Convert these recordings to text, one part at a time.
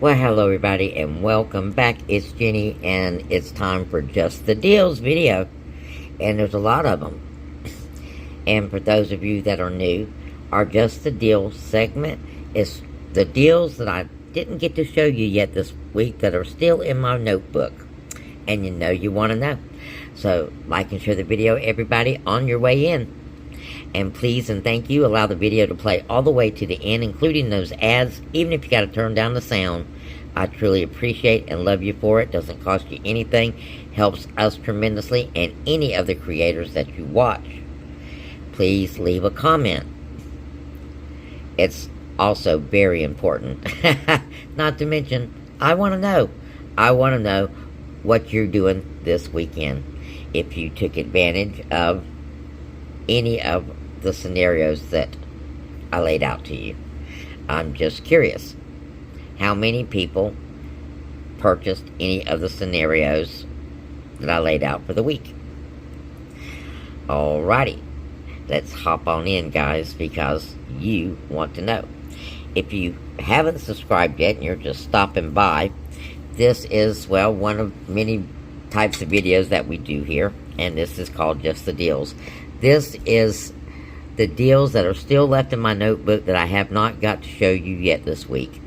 Well, hello everybody and welcome back. It's Jenny and it's time for Just the Deals video. And there's a lot of them. And for those of you that are new, our Just the Deals segment is the deals that I didn't get to show you yet this week that are still in my notebook. And you want to know. So like and share the video, everybody, on your way in. And please and thank you, allow the video to play all the way to the end, including those ads, even if you got to turn down the sound. I truly appreciate and love you for it. Doesn't cost you anything. Helps us tremendously and any of the creators that you watch. Please leave a comment. It's also very important. Not to mention, I want to know. I want to know what you're doing this weekend. If you took advantage of any of the scenarios that I laid out to you. I'm just curious. How many people purchased any of the scenarios that I laid out for the week? Alrighty. Let's hop on in, guys, because you want to know. If you haven't subscribed yet and you're just stopping by, this is, well, one of many types of videos that we do here, and this is called Just the Deals. This is the deals that are still left in my notebook that I have not got to show you yet this week.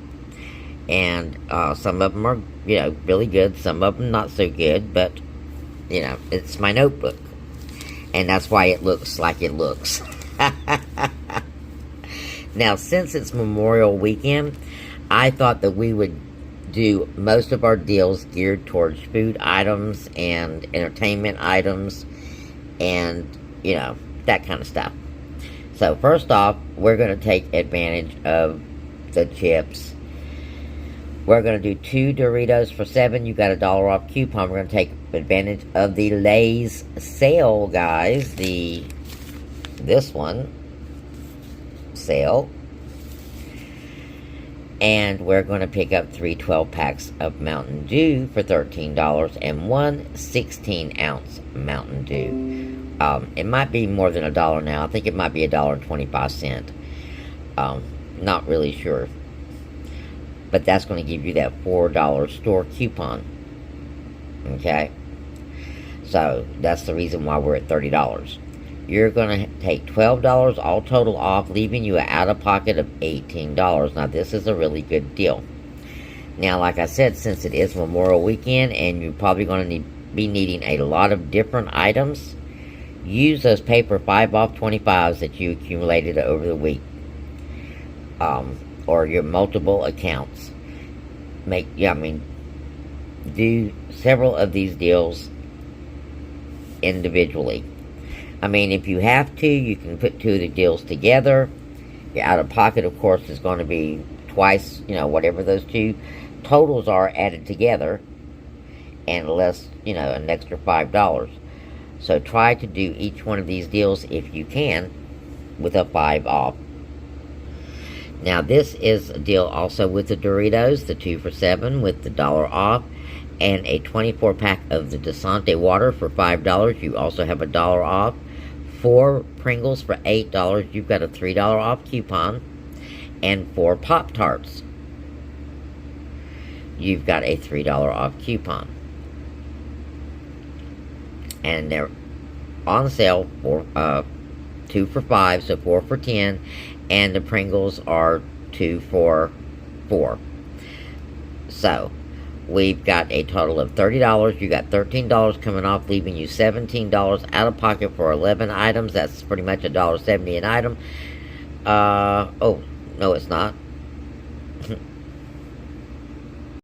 And some of them are, really good. Some of them not so good, but, it's my notebook. And that's why it looks like it looks. Now, since it's Memorial Weekend, I thought that we would do most of our deals geared towards food items and entertainment items and, that kind of stuff. So, first off, we're going to take advantage of the chips. We're going to do 2 Doritos for $7. You got a $1 off coupon. We're going to take advantage of the Lay's sale, guys. This one. Sale. And we're going to pick up 3 12-packs of Mountain Dew for $13 and 1 16-ounce Mountain Dew. It might be more than $1 now. I think it might be $1.25. Not really sure. But that's going to give you that $4 store coupon. Okay? So, that's the reason why we're at $30. You're going to take $12 all total off, leaving you an out-of-pocket of $18. Now, this is a really good deal. Now, like I said, since it is Memorial Weekend, and you're probably going to be needing a lot of different items, use those paper 5 off 25s that you accumulated over the week. Or your multiple accounts. Do several of these deals individually. If you have to, you can put 2 of the deals together. Your out-of-pocket, of course, is going to be twice, whatever those 2 totals are added together. And less, an extra $5. So try to do each one of these deals, if you can, with a 5 off. Now, this is a deal also with the Doritos, the 2 for $7 with the $1 off, and a 24-pack of the Desante water for $5. You also have a $1 off. 4 Pringles for $8. You've got a $3 off coupon. And 4 Pop-Tarts. You've got a $3 off coupon. And they're on sale for 2 for $5, so 4 for $10. And the Pringles are 2 for $4. So, we've got a total of $30. You got $13 coming off, leaving you $17 out of pocket for 11 items. That's pretty much $1.70 an item. Oh, no, it's not.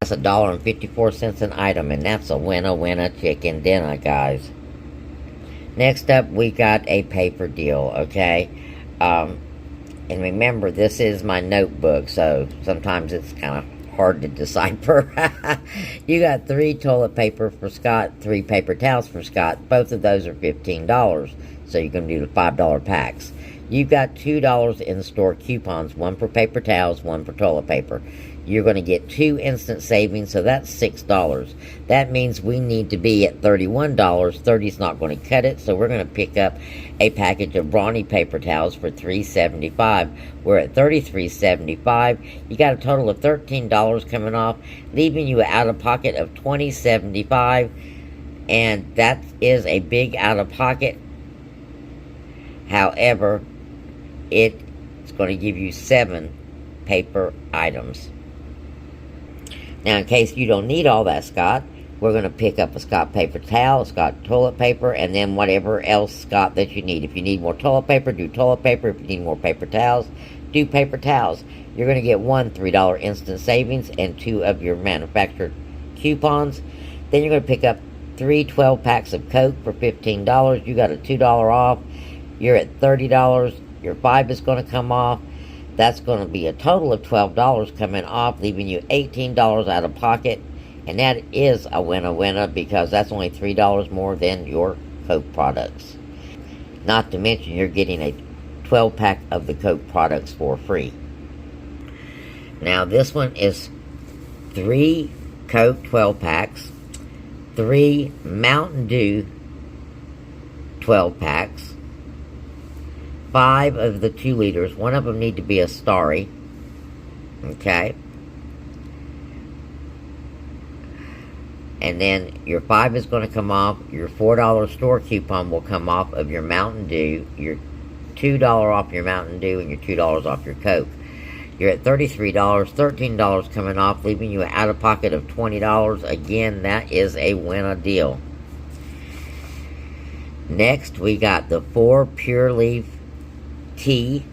That's $1.54 an item, and that's a winner chicken dinner, guys. Next up, we got a paper deal, okay? And remember, this is my notebook, so sometimes it's kind of hard to decipher. You got 3 toilet paper for Scott, 3 paper towels for Scott. Both of those are $15, so you can do the $5 packs. You've got $2 in store coupons, 1 for paper towels, 1 for toilet paper. you're going to get 2 instant savings, so that's $6. That means we need to be at $31. $30's not going to cut it, so we're going to pick up a package of Brawny paper towels for $3.75. We're at $33.75. You got a total of $13 coming off, leaving you out of pocket of $20.75, and that is a big out of pocket. However, it's going to give you 7 paper items. Now, in case you don't need all that Scott, we're going to pick up a Scott paper towel, Scott toilet paper, and then whatever else Scott that you need. If you need more toilet paper, do toilet paper. If you need more paper towels, do paper towels. You're going to get 1 $3 instant savings and 2 of your manufacturer coupons. Then you're going to pick up 3 12-packs of Coke for $15. You got a $2 off. You're at $30. Your 5 is going to come off. That's going to be a total of $12 coming off, leaving you $18 out of pocket. And that is a winner because that's only $3 more than your Coke products. Not to mention you're getting a 12-pack of the Coke products for free. Now this one is 3 Coke 12-packs, 3 Mountain Dew 12-packs, 5 of the 2 liters. One of them need to be a Starry. Okay. And then your 5 is going to come off. Your $4 store coupon will come off of your Mountain Dew. Your $2 off your Mountain Dew and your $2 off your Coke. You're at $33. $13 coming off, leaving you out of pocket of $20. Again, that is a winner deal. Next, we got the 4 Pure Leaf tea.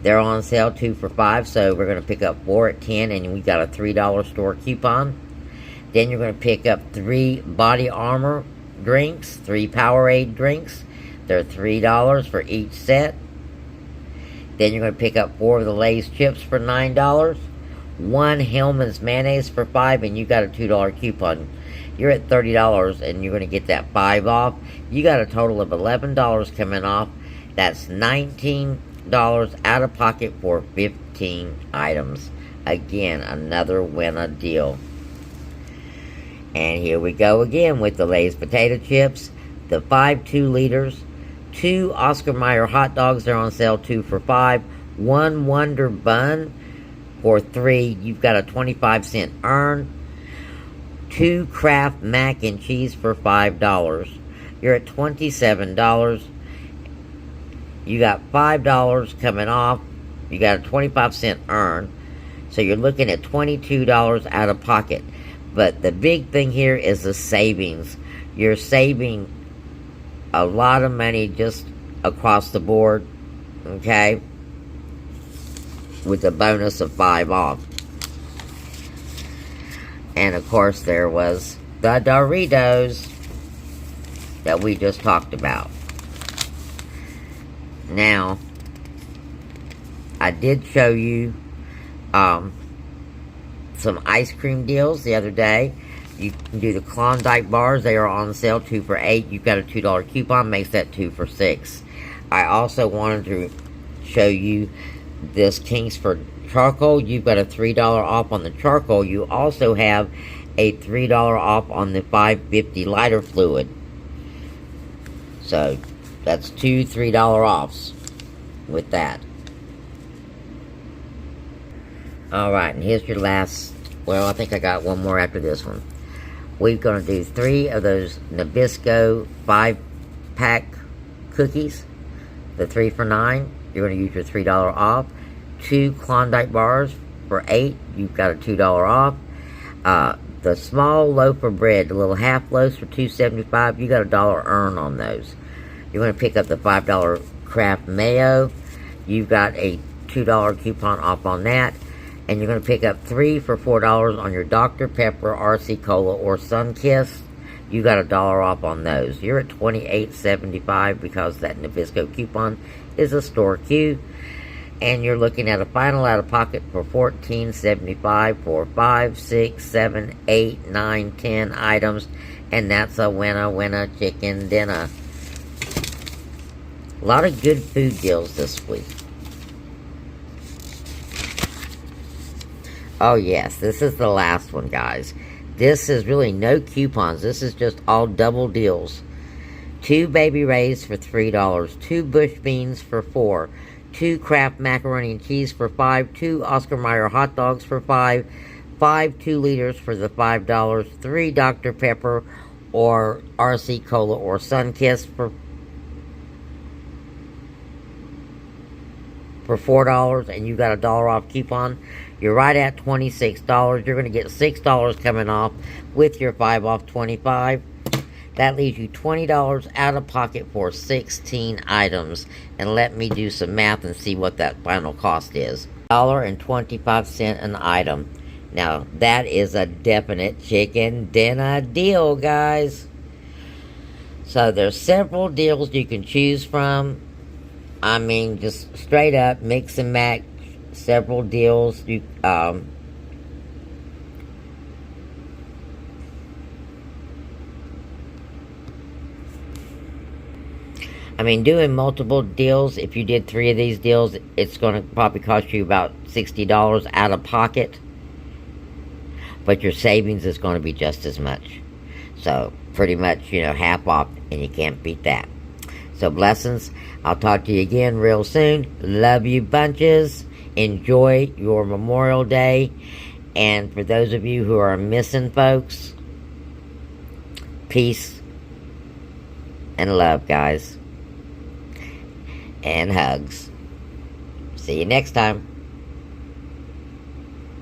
They're on sale 2 for $5, so we're going to pick up 4 at $10, and we got a $3 store coupon. Then you're going to pick up 3 Body Armor drinks, 3 Powerade drinks. They're $3 for each set. Then you're going to pick up 4 of the Lay's chips for $9, 1 Hellman's mayonnaise for $5, and you got a $2 coupon. You're at $30, and you're going to get that 5 off. You got a total of $11 coming off. That's $19 out of pocket for 15 items. Again, another winner deal. And here we go again with the Lay's potato chips. The 5 2 liters. 2 Oscar Mayer hot dogs. They're on sale 2 for $5. 1 Wonder Bun for $3. You've got a 25-cent earn. 2 Kraft mac and cheese for $5. You're at $27. You got $5 coming off. You got a 25-cent earn. So you're looking at $22 out of pocket. But the big thing here is the savings. You're saving a lot of money just across the board. Okay? With a bonus of 5 off. And of course there was the Doritos that we just talked about. Now, I did show you some ice cream deals the other day. You can do the Klondike bars. They are on sale 2 for $8. You've got a $2 coupon, makes that 2 for $6. I also wanted to show you this Kingsford charcoal. You've got a $3 off on the charcoal. You also have a $3 off on the 550 lighter fluid. So that's 2 $3 offs with that. Alright, and here's your last. Well, I think I got one more after this one. We're going to do 3 of those Nabisco 5-pack cookies. The 3 for $9. You're going to use your $3 off. 2 Klondike bars for $8. You've got a $2 off. The small loaf of bread, the little half loaves for $2.75. You got a $1 earn on those. You're going to pick up the $5 Kraft mayo. You've got a $2 coupon off on that. And you're going to pick up 3 for $4 on your Dr. Pepper, RC Cola, or Sunkist. You got a $1 off on those. You're at $28.75 because that Nabisco coupon is a store queue. And you're looking at a final out of pocket for $14.75 for 5, 6, 7, 8, 9, 10 items. And that's a winner chicken dinner. A lot of good food deals this week. Oh yes, this is the last one, guys. This is really no coupons. This is just all double deals. 2 Baby Rays for $3. 2 Bush Beans for $4. 2 Kraft Macaroni and Cheese for $5. 2 Oscar Mayer Hot Dogs for $5. 5 2-liters for the $5. 3 Dr. Pepper or RC Cola or Sunkist for $4, and you got a $1 off coupon. You're right at $26. You're going to get $6 coming off with your 5 off 25. That leaves you $20 out of pocket for 16 items. And let me do some math and see what that final cost is. $1.25 an item. Now, that is a definite chicken dinner deal, guys. So, there's several deals you can choose from. I mean, just straight up, mix and match, several deals. I mean, doing multiple deals, if you did 3 of these deals, it's going to probably cost you about $60 out of pocket. But your savings is going to be just as much. So, pretty much, half off, and you can't beat that. So, blessings. I'll talk to you again real soon. Love you bunches. Enjoy your Memorial Day. And for those of you who are missing folks, peace and love, guys. And hugs. See you next time.